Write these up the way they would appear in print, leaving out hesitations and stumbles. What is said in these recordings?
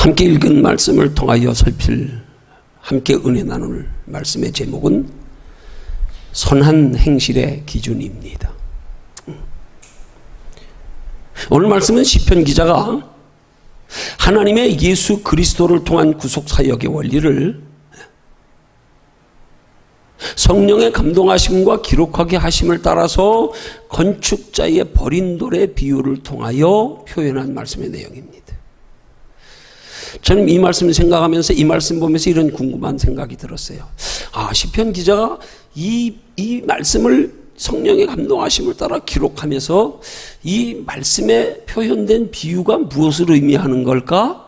함께 읽은 말씀을 통하여 살필, 함께 은혜 나눌 말씀의 제목은 선한 행실의 기준입니다. 오늘 말씀은 시편 기자가 하나님의 예수 그리스도를 통한 구속 사역의 원리를 성령의 감동하심과 기록하게 하심을 따라서 건축자의 버린 돌의 비유를 통하여 표현한 말씀의 내용입니다. 저는 이 말씀을 생각하면서 이 말씀 보면서 이런 궁금한 생각이 들었어요. 시편 기자가 이 말씀을 성령의 감동하심을 따라 기록하면서 이 말씀에 표현된 비유가 무엇을 의미하는 걸까?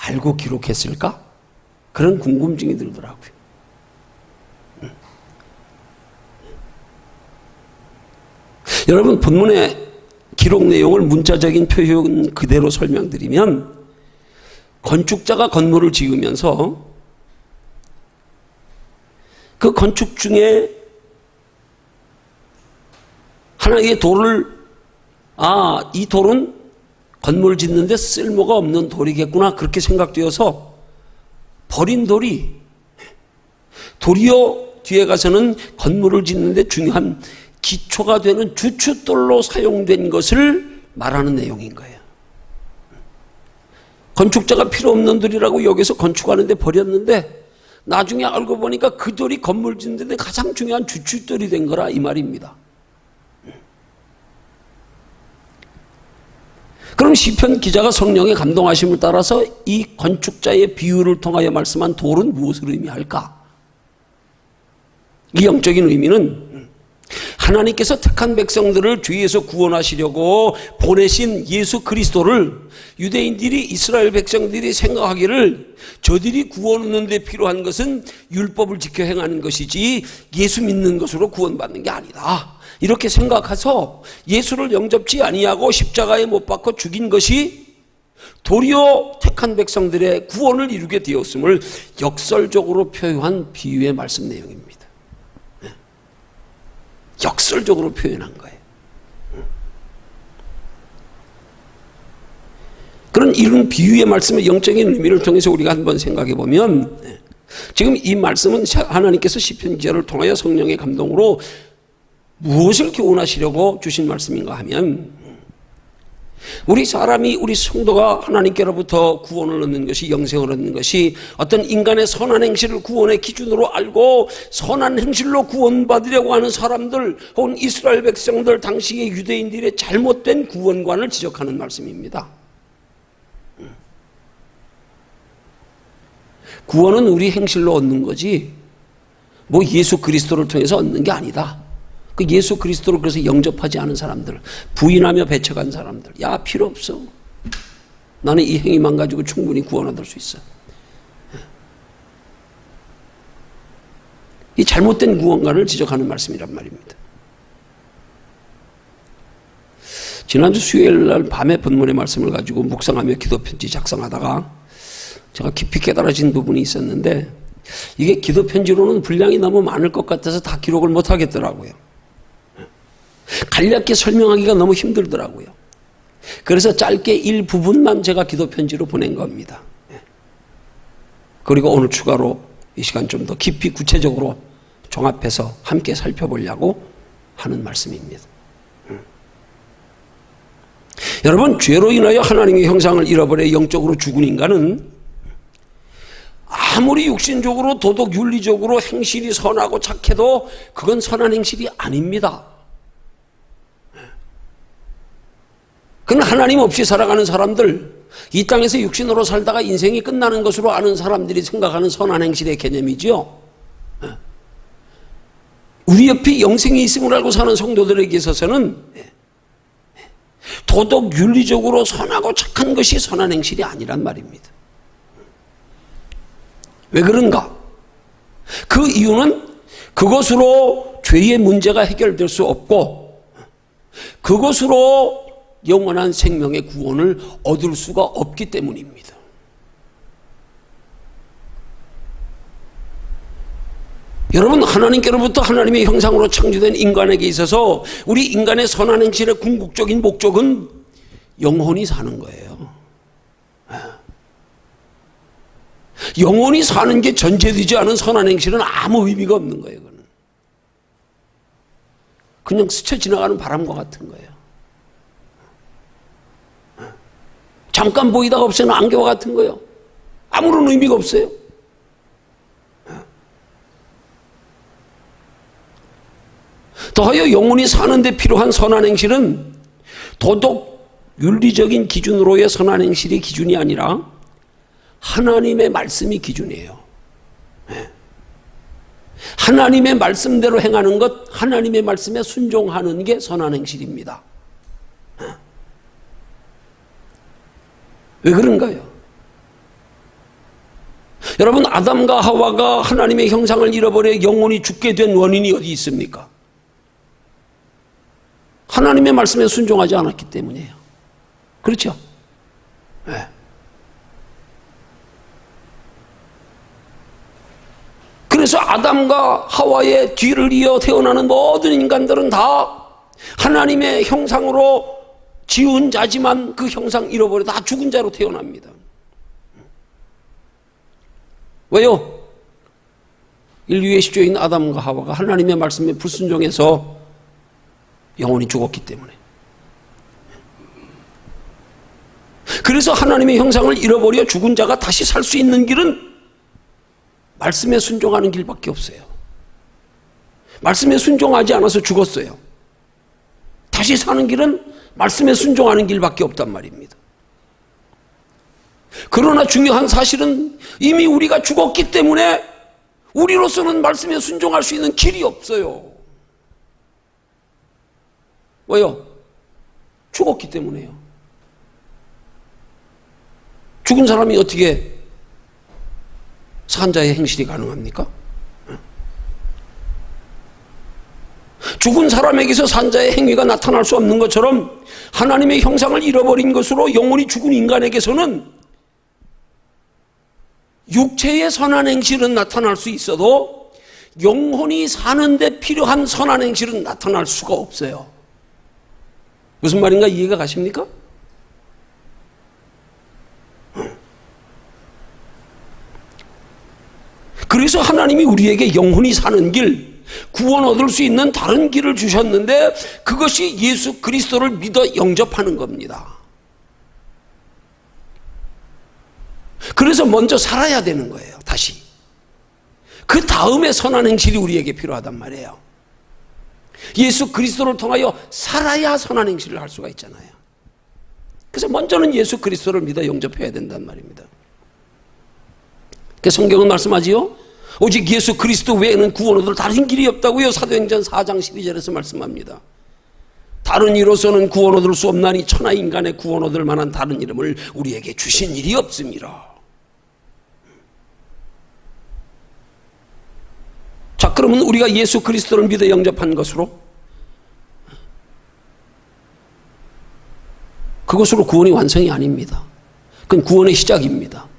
알고 기록했을까? 그런 궁금증이 들더라고요. 여러분, 본문의 기록 내용을 문자적인 표현 그대로 설명드리면, 건축자가 건물을 지으면서 그 건축 중에 하나의 돌을, 이 돌은 건물 짓는데 쓸모가 없는 돌이겠구나, 그렇게 생각되어서 버린 돌이 도리어 뒤에 가서는 건물을 짓는데 중요한 기초가 되는 주춧돌로 사용된 것을 말하는 내용인 거예요. 건축자가 필요 없는 돌이라고 여기서 건축하는데 버렸는데 나중에 알고 보니까 그 돌이 건물 짓는데 가장 중요한 주춧돌이 된 거라, 이 말입니다. 그럼 시편 기자가 성령의 감동하심을 따라서 이 건축자의 비유를 통하여 말씀한 돌은 무엇을 의미할까? 이 영적인 의미는 하나님께서 택한 백성들을 죄에서 구원하시려고 보내신 예수 그리스도를 유대인들이, 이스라엘 백성들이 생각하기를 저들이 구원 얻는 데 필요한 것은 율법을 지켜 행하는 것이지 예수 믿는 것으로 구원받는 게 아니다, 이렇게 생각해서 예수를 영접지 아니하고 십자가에 못 박혀 죽인 것이 도리어 택한 백성들의 구원을 이루게 되었음을 역설적으로 표현한 비유의 말씀 내용입니다. 역설적으로 표현한 거예요. 그런 이런 비유의 말씀의 영적인 의미를 통해서 우리가 한번 생각해 보면, 지금 이 말씀은 하나님께서 시편 기자를 통하여 성령의 감동으로 무엇을 교훈하시려고 주신 말씀인가 하면, 우리 사람이, 우리 성도가 하나님께로부터 구원을 얻는 것이, 영생을 얻는 것이 어떤 인간의 선한 행실을 구원의 기준으로 알고 선한 행실로 구원받으려고 하는 사람들, 혹은 이스라엘 백성들, 당시의 유대인들의 잘못된 구원관을 지적하는 말씀입니다. 구원은 우리 행실로 얻는 거지 뭐 예수 그리스도를 통해서 얻는 게 아니다. 그 예수 그리스도를 그래서 영접하지 않은 사람들, 부인하며 배척한 사람들, 필요 없어, 나는 이 행위만 가지고 충분히 구원 얻을 수 있어, 이 잘못된 구원관을 지적하는 말씀이란 말입니다. 지난주 수요일 날 밤에 본문의 말씀을 가지고 묵상하며 기도편지 작성하다가 제가 깊이 깨달아진 부분이 있었는데, 이게 기도편지로는 분량이 너무 많을 것 같아서 다 기록을 못 하겠더라고요. 간략히 설명하기가 너무 힘들더라고요. 그래서 짧게 일부분만 제가 기도편지로 보낸 겁니다. 그리고 오늘 추가로 이 시간 좀 더 깊이 구체적으로 종합해서 함께 살펴보려고 하는 말씀입니다. 여러분, 죄로 인하여 하나님의 형상을 잃어버려 영적으로 죽은 인간은 아무리 육신적으로 도덕 윤리적으로 행실이 선하고 착해도 그건 선한 행실이 아닙니다. 그건 하나님 없이 살아가는 사람들, 이 땅에서 육신으로 살다가 인생이 끝나는 것으로 아는 사람들이 생각하는 선한 행실의 개념이죠. 우리 옆에 영생이 있음을 알고 사는 성도들에게 있어서는 도덕 윤리적으로 선하고 착한 것이 선한 행실이 아니란 말입니다. 왜 그런가? 그 이유는 그것으로 죄의 문제가 해결될 수 없고 그것으로 영원한 생명의 구원을 얻을 수가 없기 때문입니다. 여러분, 하나님께로부터 하나님의 형상으로 창조된 인간에게 있어서 우리 인간의 선한 행실의 궁극적인 목적은 영혼이 사는 거예요. 영원히 사는 게 전제되지 않은 선한 행실은 아무 의미가 없는 거예요. 그건 그냥 스쳐 지나가는 바람과 같은 거예요. 잠깐 보이다가 없애는 안개와 같은 거예요. 아무런 의미가 없어요. 더하여 영원히 사는데 필요한 선한 행실은 도덕 윤리적인 기준으로의 선한 행실이 기준이 아니라 하나님의 말씀이 기준이에요. 하나님의 말씀대로 행하는 것, 하나님의 말씀에 순종하는 게 선한 행실입니다. 왜 그런가요? 여러분, 아담과 하와가 하나님의 형상을 잃어버려 영원히 죽게 된 원인이 어디 있습니까? 하나님의 말씀에 순종하지 않았기 때문이에요. 그렇죠? 네. 그래서 아담과 하와의 뒤를 이어 태어나는 모든 인간들은 다 하나님의 형상으로 지은 자지만 그 형상 잃어버려 다 죽은 자로 태어납니다. 왜요? 인류의 시초인 아담과 하와가 하나님의 말씀에 불순종해서 영원히 죽었기 때문에. 그래서 하나님의 형상을 잃어버려 죽은 자가 다시 살 수 있는 길은 말씀에 순종하는 길밖에 없어요. 말씀에 순종하지 않아서 죽었어요. 다시 사는 길은 말씀에 순종하는 길밖에 없단 말입니다. 그러나 중요한 사실은 이미 우리가 죽었기 때문에 우리로서는 말씀에 순종할 수 있는 길이 없어요. 왜요? 죽었기 때문에요. 죽은 사람이 어떻게 산자의 행실이 가능합니까? 죽은 사람에게서 산자의 행위가 나타날 수 없는 것처럼 하나님의 형상을 잃어버린 것으로 영원히 죽은 인간에게서는 육체의 선한 행실은 나타날 수 있어도 영혼이 사는데 필요한 선한 행실은 나타날 수가 없어요. 무슨 말인가 이해가 가십니까? 그래서 하나님이 우리에게 영혼이 사는 길, 구원 얻을 수 있는 다른 길을 주셨는데 그것이 예수 그리스도를 믿어 영접하는 겁니다. 그래서 먼저 살아야 되는 거예요. 다시. 그 다음에 선한 행실이 우리에게 필요하단 말이에요. 예수 그리스도를 통하여 살아야 선한 행실을 할 수가 있잖아요. 그래서 먼저는 예수 그리스도를 믿어 영접해야 된단 말입니다. 성경은 말씀하지요. 오직 예수 그리스도 외에는 구원 얻을 다른 길이 없다고요. 사도행전 4장 12절에서 말씀합니다. 다른 이로서는 구원 얻을 수 없나니 천하 인간의 구원 얻을 만한 다른 이름을 우리에게 주신 일이 없습니다. 자, 그러면 우리가 예수 그리스도를 믿어 영접한 것으로 그것으로 구원이 완성이 아닙니다. 그건 구원의 시작입니다.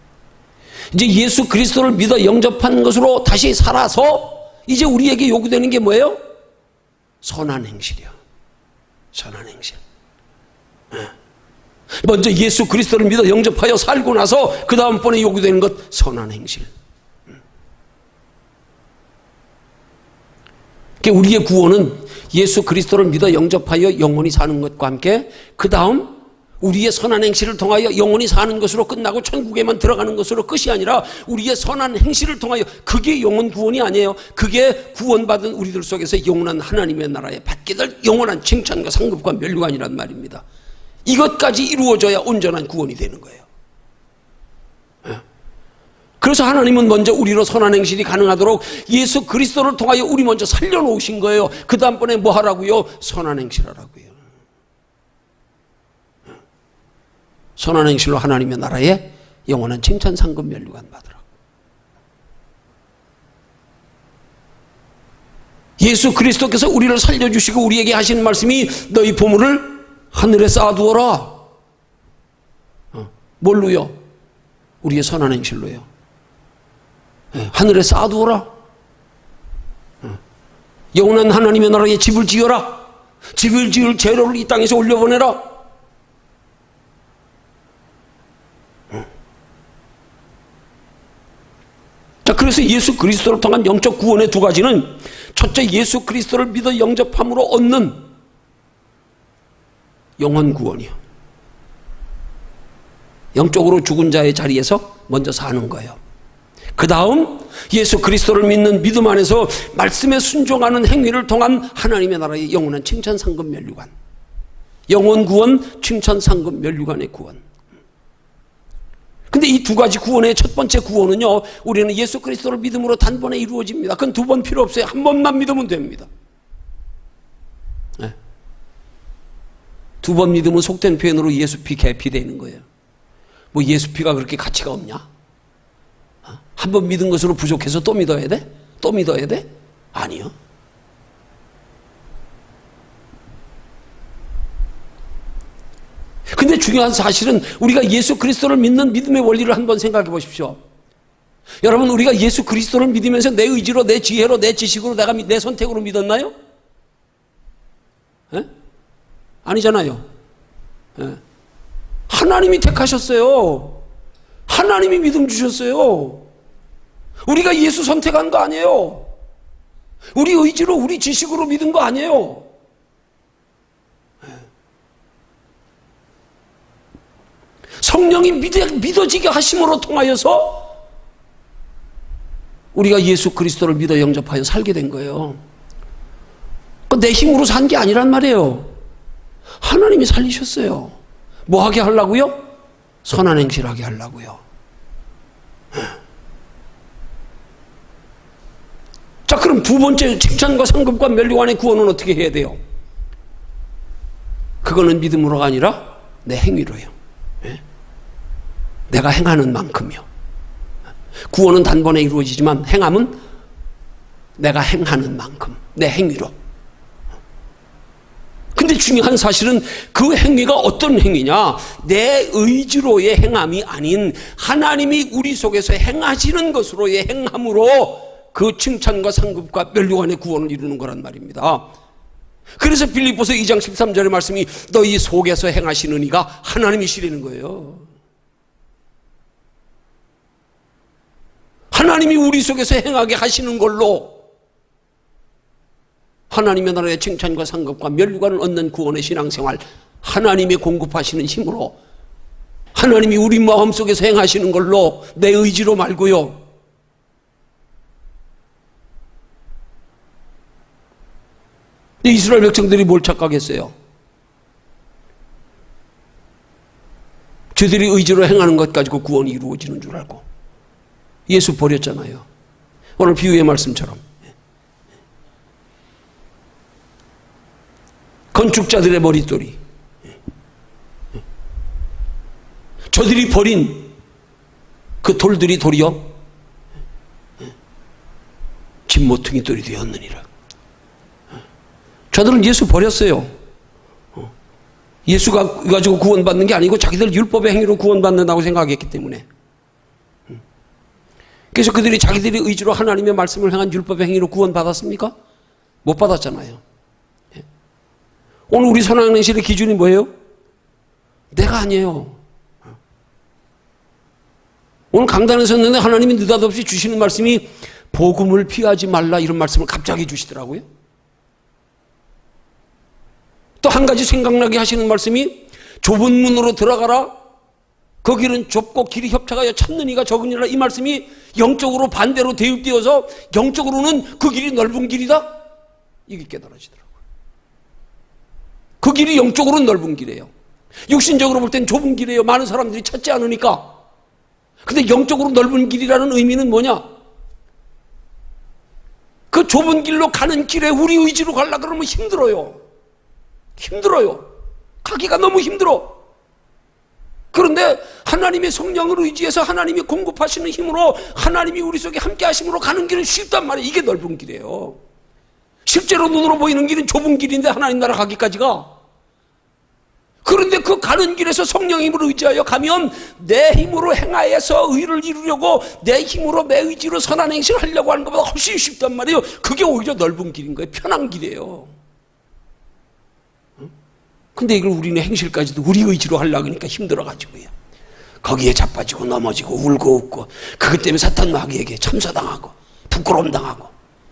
이제 예수 그리스도를 믿어 영접한 것으로 다시 살아서 이제 우리에게 요구되는 게 뭐예요? 선한 행실이요. 선한 행실. 먼저 예수 그리스도를 믿어 영접하여 살고 나서 그 다음번에 요구되는 것 선한 행실. 우리의 구원은 예수 그리스도를 믿어 영접하여 영원히 사는 것과 함께 그 다음 우리의 선한 행실을 통하여 영원히 사는 것으로 끝나고 천국에만 들어가는 것으로 끝이 아니라 우리의 선한 행실을 통하여 그게 영원 구원이 아니에요. 그게 구원받은 우리들 속에서 영원한 하나님의 나라에 받게 될 영원한 칭찬과 상급과 면류관이란 말입니다. 이것까지 이루어져야 온전한 구원이 되는 거예요. 그래서 하나님은 먼저 우리로 선한 행실이 가능하도록 예수 그리스도를 통하여 우리 먼저 살려놓으신 거예요. 그 다음번에 뭐 하라고요? 선한 행실하라고요. 선한 행실로 하나님의 나라에 영원한 칭찬 상급 면류관 받으라고. 예수 그리스도께서 우리를 살려주시고 우리에게 하시는 말씀이 너희 보물을 하늘에 쌓아두어라. 뭘로요? 우리의 선한 행실로요. 하늘에 쌓아두어라. 영원한 하나님의 나라에 집을 지어라. 집을 지을 재료를 이 땅에서 올려보내라. 자, 그래서 예수 그리스도를 통한 영적 구원의 두 가지는 첫째, 예수 그리스도를 믿어 영접함으로 얻는 영원 구원이요. 영적으로 죽은 자의 자리에서 먼저 사는 거예요. 그 다음 예수 그리스도를 믿는 믿음 안에서 말씀에 순종하는 행위를 통한 하나님의 나라의 영원한 칭찬, 상급, 면류관. 영원 구원, 칭찬, 상급, 면류관의 구원. 근데 이 두 가지 구원의 첫 번째 구원은요, 우리는 예수 그리스도를 믿음으로 단번에 이루어집니다. 그건 두 번 필요 없어요. 한 번만 믿으면 됩니다. 네. 두 번 믿으면 속된 표현으로 예수 피 개피되는 거예요. 뭐 예수 피가 그렇게 가치가 없냐? 한 번 믿은 것으로 부족해서 또 믿어야 돼? 또 믿어야 돼? 아니요. 근데 중요한 사실은 우리가 예수 그리스도를 믿는 믿음의 원리를 한번 생각해 보십시오. 여러분, 우리가 예수 그리스도를 믿으면서 내 의지로, 내 지혜로, 내 지식으로, 내 선택으로 믿었나요? 에? 아니잖아요. 에. 하나님이 택하셨어요. 하나님이 믿음 주셨어요. 우리가 예수 선택한 거 아니에요. 우리 의지로, 우리 지식으로 믿은 거 아니에요. 성령이 믿어지게 하심으로 통하여서 우리가 예수 그리스도를 믿어 영접하여 살게 된 거예요. 내 힘으로 산 게 아니란 말이에요. 하나님이 살리셨어요. 뭐 하게 하려고요? 선한 행실 하게 하려고요. 자, 그럼 두 번째 칭찬과 상급과 면류관의 구원은 어떻게 해야 돼요? 그거는 믿음으로가 아니라 내 행위로요. 내가 행하는 만큼이요. 구원은 단번에 이루어지지만 행함은 내가 행하는 만큼, 내 행위로. 근데 중요한 사실은 그 행위가 어떤 행위냐? 내 의지로의 행함이 아닌 하나님이 우리 속에서 행하시는 것으로의 행함으로 그 칭찬과 상급과 면류관의 구원을 이루는 거란 말입니다. 그래서 빌립보서 2장 13절의 말씀이 너희 속에서 행하시는 이가 하나님이시라는 거예요. 하나님이 우리 속에서 행하게 하시는 걸로 하나님의 나라의 칭찬과 상급과 면류관을 얻는 구원의 신앙생활, 하나님이 공급하시는 힘으로 하나님이 우리 마음속에서 행하시는 걸로, 내 의지로 말고요. 이스라엘 백성들이 뭘 착각했어요? 저들이 의지로 행하는 것 가지고 구원이 이루어지는 줄 알고 예수 버렸잖아요. 오늘 비유의 말씀처럼 건축자들의 머릿돌이, 저들이 버린 그 돌들이 도리어 진모퉁이 돌이 되었느니라. 저들은 예수 버렸어요. 예수가 가지고 구원받는 게 아니고 자기들 율법의 행위로 구원받는다고 생각했기 때문에. 그래서 그들이 자기들의 의지로 하나님의 말씀을 행한 율법의 행위로 구원받았습니까? 못 받았잖아요. 오늘 우리 선악행실의 기준이 뭐예요? 내가 아니에요. 오늘 강단에서 했는데 하나님이 느닷없이 주시는 말씀이 복음을 피하지 말라, 이런 말씀을 갑자기 주시더라고요. 또 한 가지 생각나게 하시는 말씀이 좁은 문으로 들어가라, 거기는 좁고 길이 협착하여 찾는 이가 적으니라. 이 말씀이 영적으로 반대로 대입되어서 영적으로는 그 길이 넓은 길이다, 이게 깨달아지더라고요. 그 길이 영적으로는 넓은 길이에요. 육신적으로 볼 땐 좁은 길이에요. 많은 사람들이 찾지 않으니까. 근데 영적으로 넓은 길이라는 의미는 뭐냐? 그 좁은 길로 가는 길에 우리 의지로 가려고 그러면 힘들어요. 가기가 너무 힘들어. 그런데 하나님의 성령을 의지해서 하나님이 공급하시는 힘으로, 하나님이 우리 속에 함께 하심으로 가는 길은 쉽단 말이에요. 이게 넓은 길이에요. 실제로 눈으로 보이는 길은 좁은 길인데 하나님 나라 가기까지가. 그런데 그 가는 길에서 성령의 힘을 의지하여 가면 내 힘으로 행하여서 의를 이루려고 내 힘으로, 내 의지로 선한 행실을 하려고 하는 것보다 훨씬 쉽단 말이에요. 그게 오히려 넓은 길인 거예요. 편한 길이에요. 근데 이걸 우리는 행실까지도 우리 의지로 하려고 하니까 힘들어가지고요. 거기에 자빠지고 넘어지고 울고 웃고 그것 때문에 사탄 마귀에게 참사당하고 부끄러움 당하고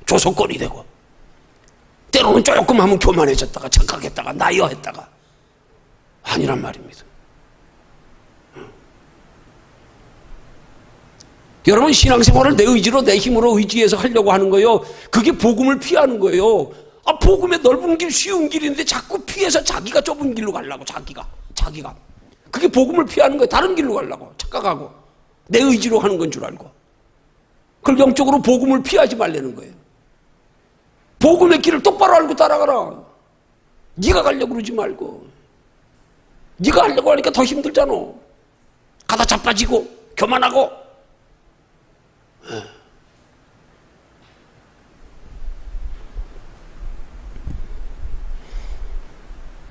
조소거리 되고 때로는 조금 하면 교만해졌다가 착각했다가 나이어했다가 아니란 말입니다. 여러분 신앙생활을 내 의지로 내 힘으로 의지해서 하려고 하는 거예요. 그게 복음을 피하는 거예요. 복음의 넓은 길 쉬운 길인데 자꾸 피해서 자기가 좁은 길로 가려고 자기가 그게 복음을 피하는 거예요. 다른 길로 가려고 착각하고 내 의지로 하는 건 줄 알고 그걸 영적으로 복음을 피하지 말라는 거예요. 복음의 길을 똑바로 알고 따라가라. 네가 가려고 그러지 말고 네가 하려고 하니까 더 힘들잖아. 가다 자빠지고 교만하고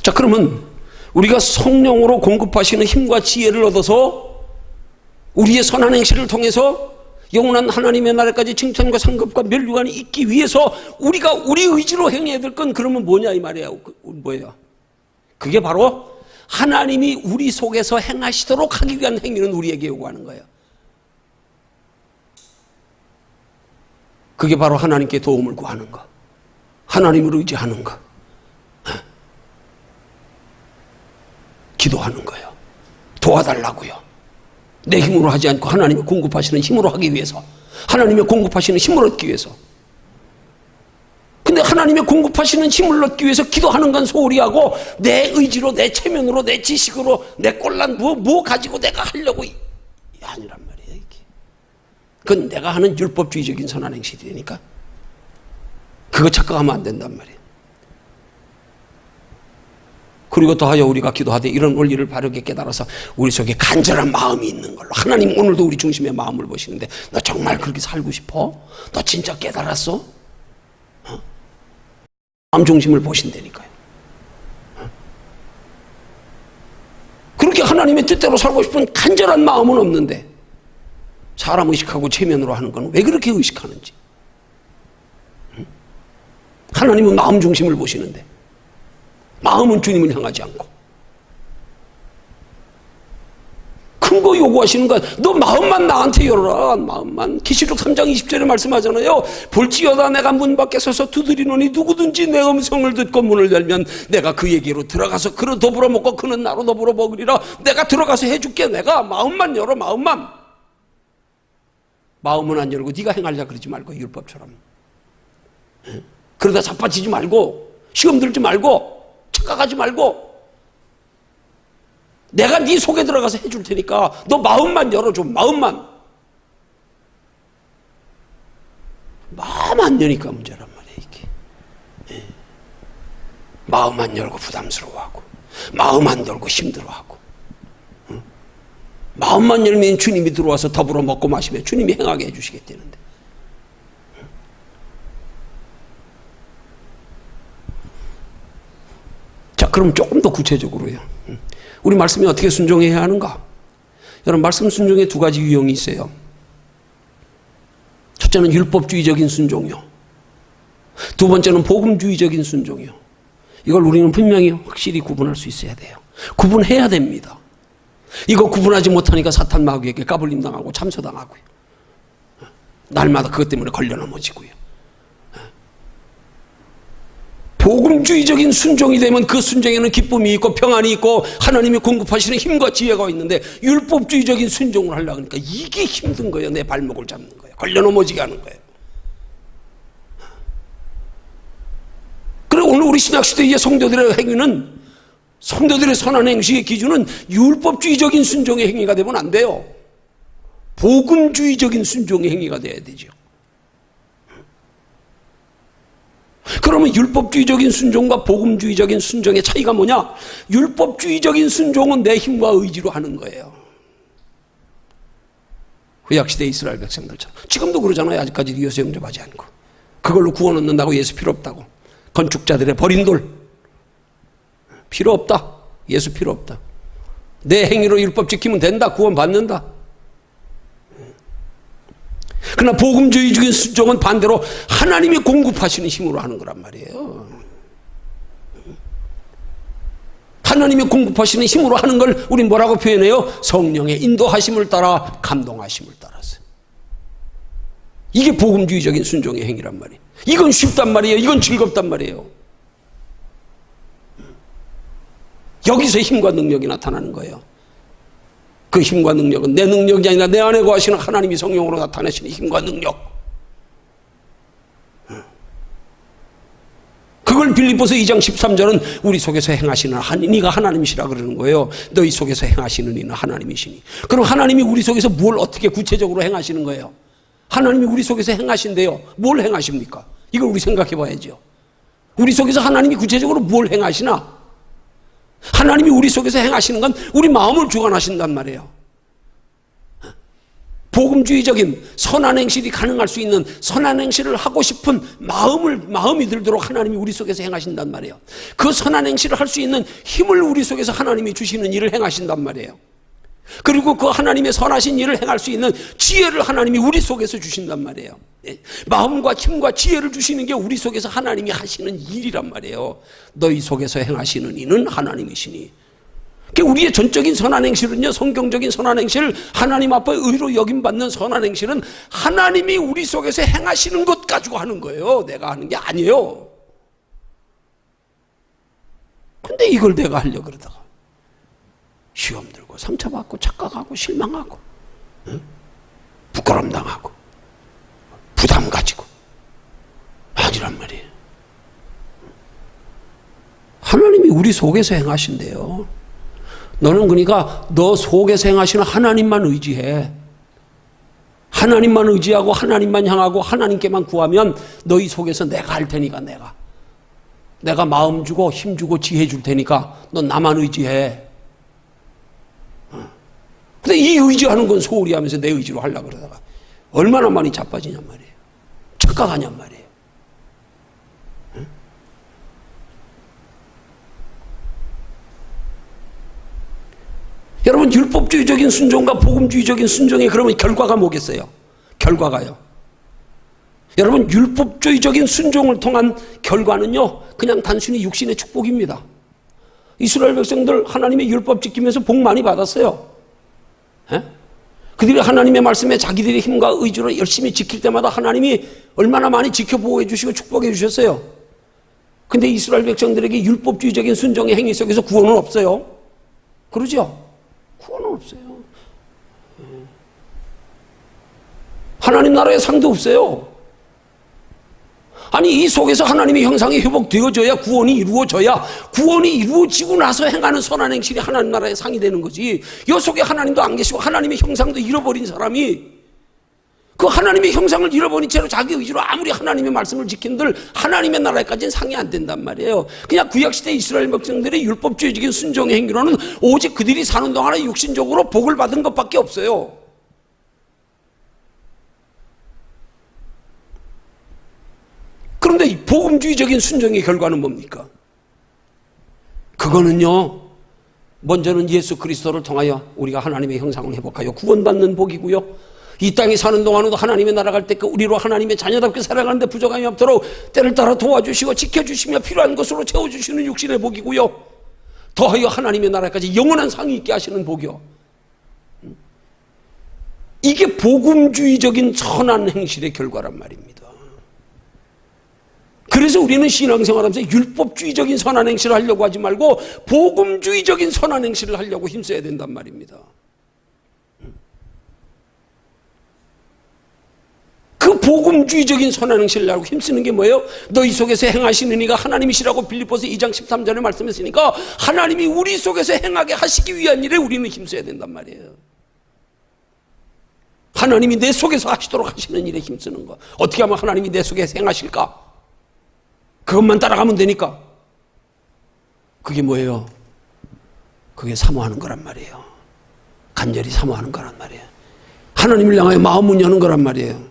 자, 그러면 우리가 성령으로 공급하시는 힘과 지혜를 얻어서 우리의 선한 행실을 통해서 영원한 하나님의 나라까지 칭찬과 상급과 면류관이 있기 위해서 우리가 우리 의지로 행해야 될 건 그러면 뭐냐 이 말이에요. 뭐예요? 그게 바로 하나님이 우리 속에서 행하시도록 하기 위한 행위는 우리에게 요구하는 거예요. 그게 바로 하나님께 도움을 구하는 거, 하나님을 의지하는 거, 기도하는 거예요. 도와달라고요. 내 힘으로 하지 않고 하나님이 공급하시는 힘으로 하기 위해서, 하나님의 공급하시는 힘을 얻기 위해서. 근데 하나님의 공급하시는 힘을 얻기 위해서 기도하는 건 소홀히 하고 내 의지로 내 체면으로 내 지식으로 내 꼴난 뭐 가지고 내가 하려고 아니란 말이에요. 이게. 그건 내가 하는 율법주의적인 선한 행실이니까 그거 착각하면 안 된단 말이에요. 그리고 더하여 우리가 기도하되 이런 원리를 바르게 깨달아서 우리 속에 간절한 마음이 있는 걸로. 하나님 오늘도 우리 중심에 마음을 보시는데 너 정말 그렇게 살고 싶어? 너 진짜 깨달았어? 마음 중심을 보신다니까요. 그렇게 하나님의 뜻대로 살고 싶은 간절한 마음은 없는데 사람 의식하고 체면으로 하는 건 왜 그렇게 의식하는지. 하나님은 마음 중심을 보시는데 마음은 주님을 향하지 않고 큰 거 요구하시는 거야. 너 마음만 나한테 열어라. 마음만. 계시록 3장 20절에 말씀하잖아요. 볼지어다 내가 문 밖에 서서 두드리노니 누구든지 내 음성을 듣고 문을 열면 내가 그에게로 들어가서 그로 더불어 먹고 그는 나로 더불어 먹으리라. 내가 들어가서 해줄게. 내가 마음만 열어. 마음만. 마음은 안 열고 네가 행하려 그러지 말고 율법처럼. 그러다 자빠지지 말고 시험 들지 말고 착각하지 말고 내가 네 속에 들어가서 해줄 테니까 너 마음만 열어줘. 마음 안 여니까 문제란 말이에요. 이게. 마음 안 열고 부담스러워하고 마음 안 열고 힘들어하고 마음만 열면 주님이 들어와서 더불어 먹고 마시면 주님이 행하게 해주시겠다는데 자, 그럼 조금 더 구체적으로요. 우리 말씀에 어떻게 순종해야 하는가? 여러분, 말씀 순종에 두 가지 유형이 있어요. 첫째는 율법주의적인 순종이요. 두 번째는 복음주의적인 순종이요. 이걸 우리는 분명히 확실히 구분할 수 있어야 돼요. 구분해야 됩니다. 이거 구분하지 못하니까 사탄 마귀에게 까불림 당하고 참소당하고요. 날마다 그것 때문에 걸려 넘어지고요. 복음주의적인 순종이 되면 그 순종에는 기쁨이 있고 평안이 있고 하나님이 공급하시는 힘과 지혜가 있는데 율법주의적인 순종을 하려고 하니까 이게 힘든 거예요. 내 발목을 잡는 거예요. 걸려 넘어지게 하는 거예요. 그래 오늘 우리 신약시대의 성도들의 행위는 성도들의 선한 행실의 기준은 율법주의적인 순종의 행위가 되면 안 돼요. 복음주의적인 순종의 행위가 돼야 되죠. 그러면 율법주의적인 순종과 복음주의적인 순종의 차이가 뭐냐? 율법주의적인 순종은 내 힘과 의지로 하는 거예요. 구약시대 이스라엘 백성들처럼. 지금도 그러잖아요. 아직까지 예수 영접하지 않고. 그걸로 구원 얻는다고 예수 필요 없다고. 건축자들의 버린 돌. 필요 없다. 예수 필요 없다. 내 행위로 율법 지키면 된다. 구원 받는다. 그러나 복음주의적인 순종은 반대로 하나님이 공급하시는 힘으로 하는 거란 말이에요. 하나님이 공급하시는 힘으로 하는 걸 우리 뭐라고 표현해요? 성령의 인도하심을 따라, 감동하심을 따라서. 이게 복음주의적인 순종의 행위란 말이에요. 이건 쉽단 말이에요. 이건 즐겁단 말이에요. 여기서 힘과 능력이 나타나는 거예요. 그 힘과 능력은 내 능력이 아니라 내 안에 거하시는 하나님이 성령으로 나타내시는 힘과 능력. 그걸 빌립보서 2장 13절은 우리 속에서 행하시는 네가 하나님이시라 그러는 거예요. 너희 속에서 행하시는 이는 하나님이시니. 그럼 하나님이 우리 속에서 뭘 어떻게 구체적으로 행하시는 거예요? 하나님이 우리 속에서 행하신대요. 뭘 행하십니까? 이걸 우리 생각해 봐야죠. 우리 속에서 하나님이 구체적으로 뭘 행하시나? 하나님이 우리 속에서 행하시는 건 우리 마음을 주관하신단 말이에요. 복음주의적인 선한 행실이 가능할 수 있는 선한 행실을 하고 싶은 마음이 들도록 하나님이 우리 속에서 행하신단 말이에요. 그 선한 행실을 할 수 있는 힘을 우리 속에서 하나님이 주시는 일을 행하신단 말이에요. 그리고 그 하나님의 선하신 일을 행할 수 있는 지혜를 하나님이 우리 속에서 주신단 말이에요. 마음과 힘과 지혜를 주시는 게 우리 속에서 하나님이 하시는 일이란 말이에요. 너희 속에서 행하시는 이는 하나님이시니. 우리의 전적인 선한 행실은요, 성경적인 선한 행실, 하나님 앞에 의로 여김받는 선한 행실은 하나님이 우리 속에서 행하시는 것 가지고 하는 거예요. 내가 하는 게 아니에요. 근데 이걸 내가 하려고 그러다가 시험 들고 상처받고 착각하고 실망하고, 응? 부끄럼 당하고 부담 가지고 아니란 말이에요. 하나님이 우리 속에서 행하신대요. 너는 그러니까 너 속에서 행하시는 하나님만 의지해. 하나님만 의지하고 하나님만 향하고 하나님께만 구하면 너희 속에서 내가 할 테니까 내가 마음 주고 힘 주고 지혜 줄 테니까 넌 나만 의지해. 근데 이 의지하는 건 소홀히 하면서 내 의지로 하려고 그러다가 얼마나 많이 자빠지냔 말이에요. 착각하냔 말이에요. 여러분, 율법주의적인 순종과 복음주의적인 순종의 그러면 결과가 뭐겠어요? 결과가요. 여러분, 율법주의적인 순종을 통한 결과는요, 그냥 단순히 육신의 축복입니다. 이스라엘 백성들 하나님의 율법 지키면서 복 많이 받았어요. 에? 그들이 하나님의 말씀에 자기들의 힘과 의지로 열심히 지킬 때마다 하나님이 얼마나 많이 지켜보호해 주시고 축복해 주셨어요. 근데 이스라엘 백성들에게 율법주의적인 순종의 행위 속에서 구원은 없어요. 그러죠? 구원은 없어요. 하나님 나라에 상도 없어요. 아니, 이 속에서 하나님의 형상이 회복되어져야 구원이 이루어져야, 구원이 이루어지고 나서 행하는 선한 행실이 하나님 나라의 상이 되는 거지. 이 속에 하나님도 안 계시고 하나님의 형상도 잃어버린 사람이 그 하나님의 형상을 잃어버린 채로 자기 의지로 아무리 하나님의 말씀을 지킨들 하나님의 나라에까지는 상이 안 된단 말이에요. 그냥 구약시대 이스라엘 백성들의 율법주의적인 순종의 행위로는 오직 그들이 사는 동안에 육신적으로 복을 받은 것밖에 없어요. 그런데 이 복음주의적인 순종의 결과는 뭡니까? 그거는요, 먼저는 예수 그리스도를 통하여 우리가 하나님의 형상을 회복하여 구원받는 복이고요, 이 땅에 사는 동안에도 하나님의 나라 갈 때 그 우리로 하나님의 자녀답게 살아가는데 부족함이 없도록 때를 따라 도와주시고 지켜주시며 필요한 것으로 채워주시는 육신의 복이고요, 더하여 하나님의 나라까지 영원한 상이 있게 하시는 복이요. 이게 복음주의적인 선한 행실의 결과란 말입니다. 그래서 우리는 신앙생활하면서 율법주의적인 선한 행실을 하려고 하지 말고 복음주의적인 선한 행실을 하려고 힘써야 된단 말입니다. 그 복음주의적인 선한 행실을 하려고 힘쓰는 게 뭐예요? 너희 속에서 행하시는 이가 하나님이시라고 빌립보서 2장 13절에 말씀했으니까 하나님이 우리 속에서 행하게 하시기 위한 일에 우리는 힘써야 된단 말이에요. 하나님이 내 속에서 하시도록 하시는 일에 힘쓰는 거. 어떻게 하면 하나님이 내 속에서 행하실까? 그것만 따라가면 되니까. 그게 뭐예요? 그게 사모하는 거란 말이에요. 간절히 사모하는 거란 말이에요. 하나님을 향하여 마음을 여는 거란 말이에요.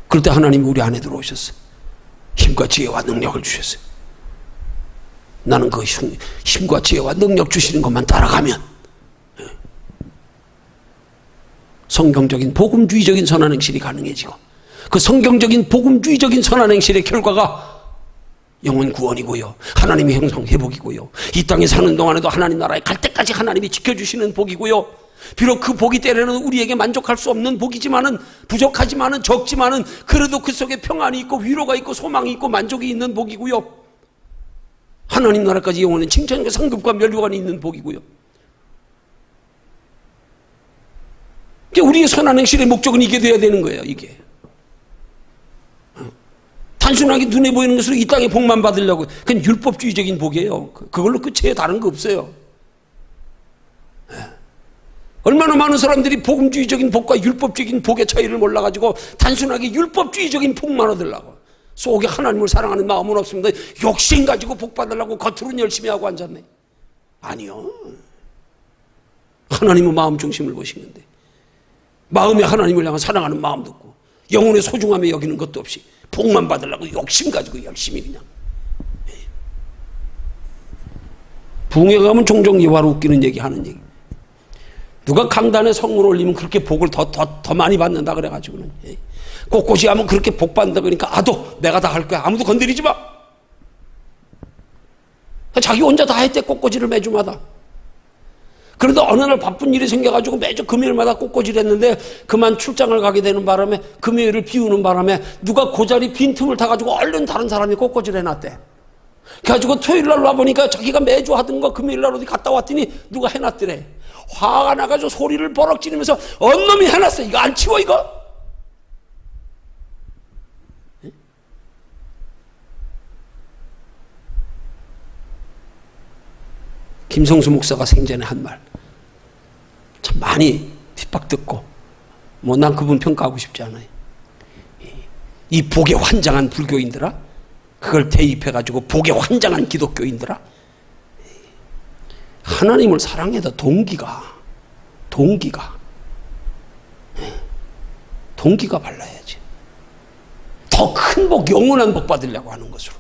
그럴 때 하나님이 우리 안에 들어오셨어요. 힘과 지혜와 능력을 주셨어요. 나는 그 힘과 지혜와 능력 주시는 것만 따라가면 성경적인 복음주의적인 선한 행실이 가능해지고, 그 성경적인 복음주의적인 선한 행실의 결과가 영혼 구원이고요. 하나님의 형상 회복이고요. 이 땅에 사는 동안에도 하나님 나라에 갈 때까지 하나님이 지켜주시는 복이고요. 비록 그 복이 때로는 우리에게 만족할 수 없는 복이지만은, 부족하지만은, 적지만은, 그래도 그 속에 평안이 있고 위로가 있고 소망이 있고 만족이 있는 복이고요. 하나님 나라까지 영원한 칭찬과 상급과 멸류관이 있는 복이고요. 우리의 선한 행실의 목적은 이게 돼야 되는 거예요. 이게 단순하게 눈에 보이는 것으로 이 땅에 복만 받으려고, 그건 율법주의적인 복이에요. 그걸로 끝이에요. 다른 거 없어요. 얼마나 많은 사람들이 복음주의적인 복과 율법적인 복의 차이를 몰라가지고 단순하게 율법주의적인 복만 얻으려고, 속에 하나님을 사랑하는 마음은 없습니다. 욕심 가지고 복 받으려고 겉으로는 열심히 하고 앉았네. 아니요. 하나님은 마음 중심을 보시는데, 마음에 하나님을 향한 사랑하는 마음도 없고 영혼의 소중함에 여기는 것도 없이 복만 받으려고 욕심 가지고 열심히 그냥. 부흥회 가면 종종 예화로 웃기는 얘기 하는 얘기. 누가 강단에 성물을 올리면 그렇게 복을 더 많이 받는다 그래가지고는, 꼿꼿이 하면 그렇게 복 받는다 그러니까, 아도 내가 다 할 거야. 아무도 건드리지 마. 자기 혼자 다 했대, 꼿꼿이를 매주마다. 그런데 어느 날 바쁜 일이 생겨가지고 매주 금요일마다 꼿꼿이를 했는데, 그만 출장을 가게 되는 바람에, 금요일을 비우는 바람에 누가 그 자리 빈틈을 타가지고 얼른 다른 사람이 꼿꼿이를 해놨대. 그래가지고 토요일날 와보니까 자기가 매주 하던 거 금요일날 어디 갔다 왔더니 누가 해놨더래. 화가 나가지고 소리를 버럭 지르면서, 언놈이 해놨어. 이거 안 치워 이거? 김성수 목사가 생전에 한 말 참 많이 핍박듣고, 뭐 난 그분 평가하고 싶지 않아요. 이 복에 환장한 불교인들아, 그걸 대입해가지고 복에 환장한 기독교인들아, 하나님을 사랑해도 동기가 발라야지. 더 큰 복, 영원한 복 받으려고 하는 것으로.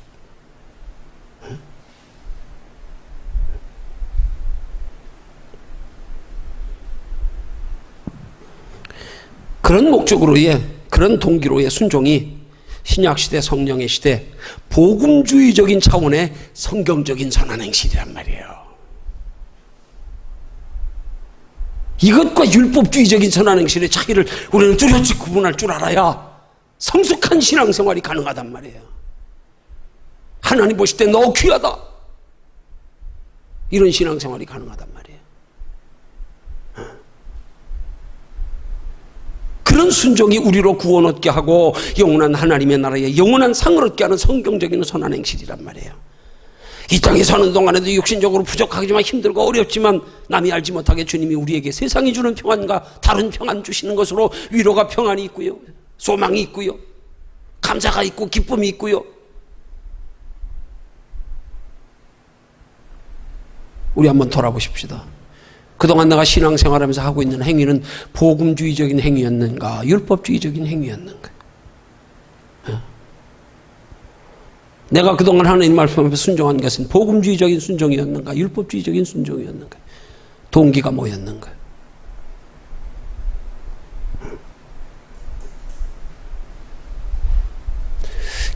그런 목적으로의, 그런 동기로의 순종이 신약시대, 성령의 시대, 복음주의적인 차원의 성경적인 선한행실이란 말이에요. 이것과 율법주의적인 선한행실의 차이를 우리는 뚜렷이 구분할 줄 알아야 성숙한 신앙생활이 가능하단 말이에요. 하나님 보실 때 너 귀하다, 이런 신앙생활이 가능하단 말이에요. 그런 순종이 우리로 구원 얻게 하고 영원한 하나님의 나라에 영원한 상을 얻게 하는 성경적인 선한 행실이란 말이에요. 이 땅에 사는 동안에도 육신적으로 부족하지만 힘들고 어렵지만 남이 알지 못하게 주님이 우리에게 세상이 주는 평안과 다른 평안 주시는 것으로 위로가, 평안이 있고요, 소망이 있고요, 감사가 있고 기쁨이 있고요. 우리 한번 돌아보십시다. 그동안 내가 신앙생활하면서 하고 있는 행위는 복음주의적인 행위였는가, 율법주의적인 행위였는가? 내가 그동안 하나님 말씀 앞에 순종한 것은 복음주의적인 순종이었는가, 율법주의적인 순종이었는가? 동기가 뭐였는가?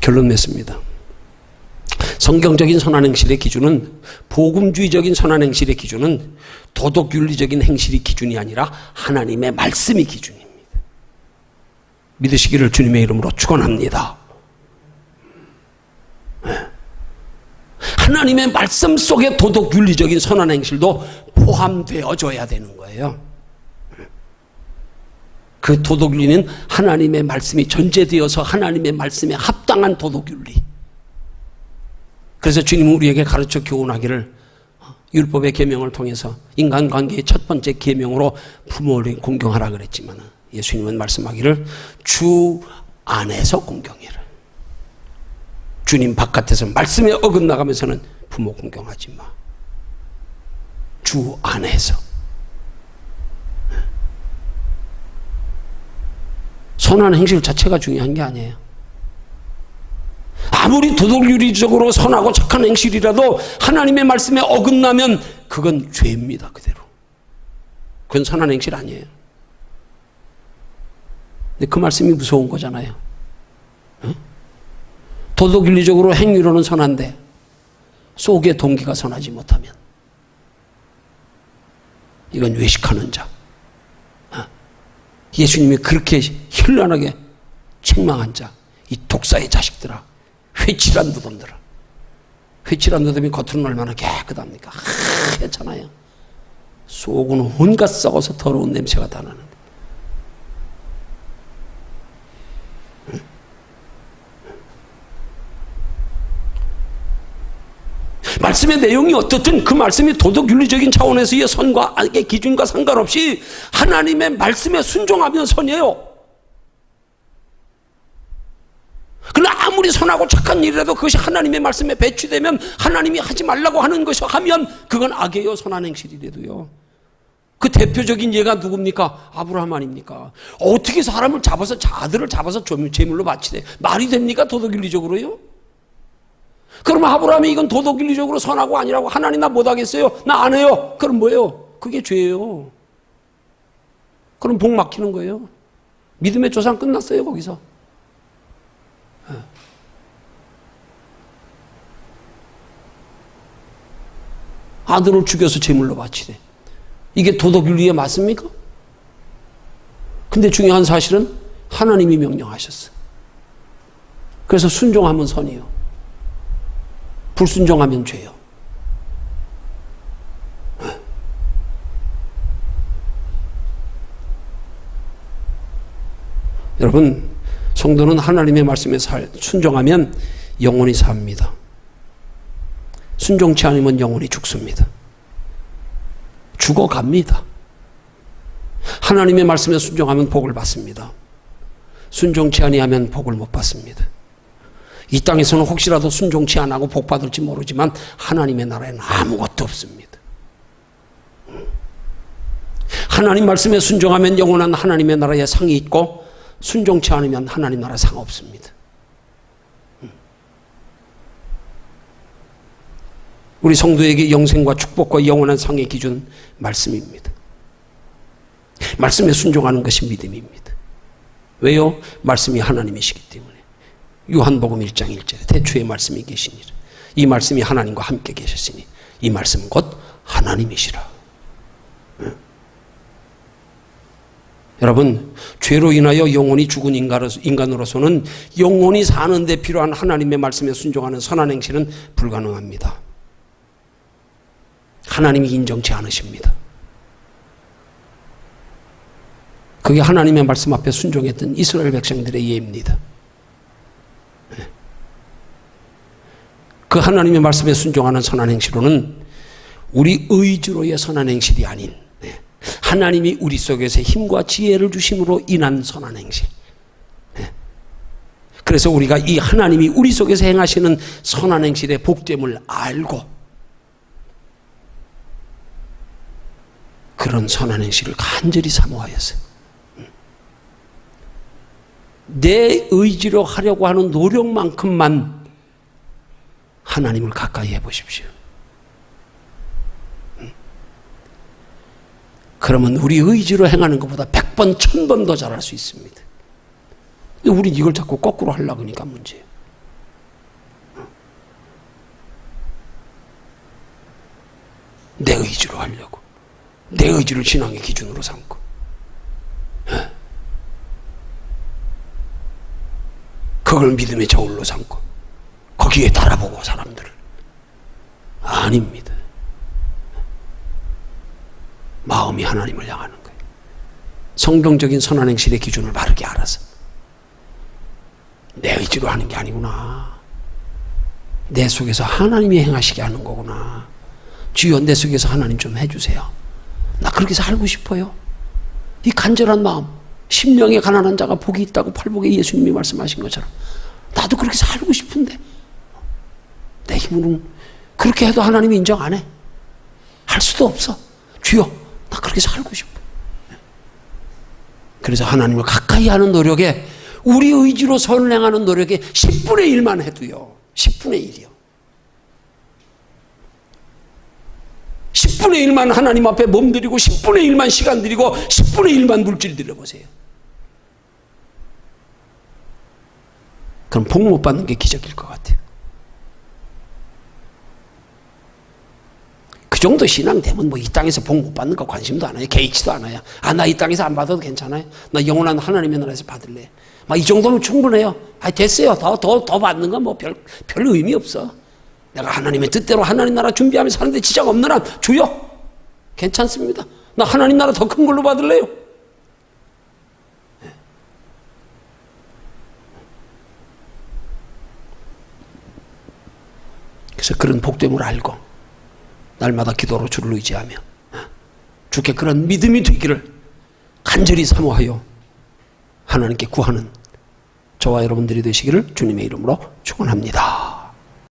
결론 맺습니다. 성경적인 선한행실의 기준은, 복음주의적인 선한행실의 기준은 도덕윤리적인 행실이 기준이 아니라 하나님의 말씀이 기준입니다. 믿으시기를 주님의 이름으로 축원합니다. 하나님의 말씀 속에 도덕윤리적인 선한행실도 포함되어져야 되는 거예요. 그 도덕윤리는 하나님의 말씀이 전제되어서 하나님의 말씀에 합당한 도덕윤리. 그래서 주님은 우리에게 가르쳐 교훈하기를, 율법의 계명을 통해서 인간관계의 첫 번째 계명으로 부모를 공경하라 그랬지만, 예수님은 말씀하기를 주 안에서 공경해라. 주님 바깥에서 말씀에 어긋나가면서는 부모 공경하지 마. 주 안에서. 선한 행실 자체가 중요한 게 아니에요. 아무리 도덕윤리적으로 선하고 착한 행실이라도 하나님의 말씀에 어긋나면 그건 죄입니다. 그대로. 그건 선한 행실 아니에요. 근데 그 말씀이 무서운 거잖아요. 도덕윤리적으로 행위로는 선한데 속의 동기가 선하지 못하면 이건 외식하는 자. 예수님이 그렇게 현란하게 책망한 자, 이 독사의 자식들아, 회칠한 무덤들아. 회칠한 무덤이 겉으로는 얼마나 깨끗합니까? 하얗잖아요. 속은 온갖 썩어서 더러운 냄새가 다 나는데. 말씀의 내용이 어떻든 그 말씀이 도덕윤리적인 차원에서의 선과 악의 기준과 상관없이 하나님의 말씀에 순종하면 선이에요. 그러나 아무리 선하고 착한 일이라도 그것이 하나님의 말씀에 배치되면 하나님이 하지 말라고 하는 것이 하면 그건 악이에요. 선한 행실이라도요. 그 대표적인 예가 누굽니까? 아브라함 아닙니까? 어떻게 사람을 잡아서 아들을 잡아서 제물로 바치대? 말이 됩니까? 도덕윤리적으로요? 그러면 아브라함이 이건 도덕윤리적으로 선하고 아니라고 하나님 나 못하겠어요? 나 안 해요. 그럼 뭐예요? 그게 죄예요. 그럼 복 막히는 거예요. 믿음의 조상 끝났어요 거기서. 아들을 죽여서 제물로 바치래. 이게 도덕윤리에 맞습니까? 근데 중요한 사실은 하나님이 명령하셨어. 그래서 순종하면 선이요. 불순종하면 죄요. 여러분, 성도는 하나님의 말씀에 순종하면 영원히 삽니다. 순종치 않으면 영원히 죽습니다. 죽어갑니다. 하나님의 말씀에 순종하면 복을 받습니다. 순종치 아니하면 복을 못 받습니다. 이 땅에서는 혹시라도 순종치 안 하고 복 받을지 모르지만 하나님의 나라에는 아무것도 없습니다. 하나님 말씀에 순종하면 영원한 하나님의 나라에 상이 있고 순종치 않으면 하나님 나라 상 없습니다. 우리 성도에게 영생과 축복과 영원한 상의 기준 말씀입니다. 말씀에 순종하는 것이 믿음입니다. 왜요? 말씀이 하나님이시기 때문에. 요한복음 1장 1절에 태초에 말씀이 계시니라. 이 말씀이 하나님과 함께 계셨으니 이 말씀은 곧 하나님이시라. 여러분, 죄로 인하여 영원히 죽은 인간으로서는 영원히 사는 데 필요한 하나님의 말씀에 순종하는 선한 행실은 불가능합니다. 하나님이 인정치 않으십니다. 그게 하나님의 말씀 앞에 순종했던 이스라엘 백성들의 예입니다. 그 하나님의 말씀에 순종하는 선한 행실로는 우리 의지로의 선한 행실이 아닌 하나님이 우리 속에서 힘과 지혜를 주심으로 인한 선한 행실. 그래서 우리가 이 하나님이 우리 속에서 행하시는 선한 행실의 복됨을 알고 그런 선한 행실을 간절히 사모하여서 내 의지로 하려고 하는 노력만큼만 하나님을 가까이 해보십시오. 그러면 우리 의지로 행하는 것보다 100번, 1000번 더 잘할 수 있습니다. 우린 이걸 자꾸 거꾸로 하려고 하니까 문제예요. 내 의지로 하려고. 내 의지를 신앙의 기준으로 삼고. 그걸 믿음의 저울로 삼고. 거기에 달아보고 사람들을. 아닙니다. 마음이 하나님을 향하는 거예요. 성경적인 선한 행실의 기준을 바르게 알아서 내 의지로 하는 게 아니구나. 내 속에서 하나님이 행하시게 하는 거구나. 주여 내 속에서 하나님 좀 해주세요. 나 그렇게 살고 싶어요. 이 간절한 마음. 심령에 가난한 자가 복이 있다고 팔복에 예수님이 말씀하신 것처럼 나도 그렇게 살고 싶은데 내 힘으로는 그렇게 해도 하나님이 인정 안 해. 할 수도 없어. 주여 나 그렇게 살고 싶어. 그래서 하나님을 가까이 하는 노력에 우리 의지로 선을 행하는 노력에 10분의 1만 해도요. 10분의 1이요. 10분의 1만 하나님 앞에 몸들이고 10분의 1만 시간 들이고 10분의 1만 물질 들여보세요. 그럼 복 못 받는 게 기적일 것 같아요. 그 정도 신앙 되면 뭐 이 땅에서 복 못 받는 거 관심도 안 해요. 개의치도 않아요. 아, 나 이 땅에서 안 받아도 괜찮아요. 나 영원한 하나님의 나라에서 받을래. 막 이 정도면 충분해요. 아, 됐어요. 더 받는 건 뭐 별 의미 없어. 내가 하나님의 뜻대로 하나님 나라 준비하며 사는데 지장 없는 한 주여. 괜찮습니다. 나 하나님 나라 더 큰 걸로 받을래요. 그래서 그런 복됨을 알고 날마다 기도로 주를 의지하며 주께 그런 믿음이 되기를 간절히 사모하여 하나님께 구하는 저와 여러분들이 되시기를 주님의 이름으로 축원합니다.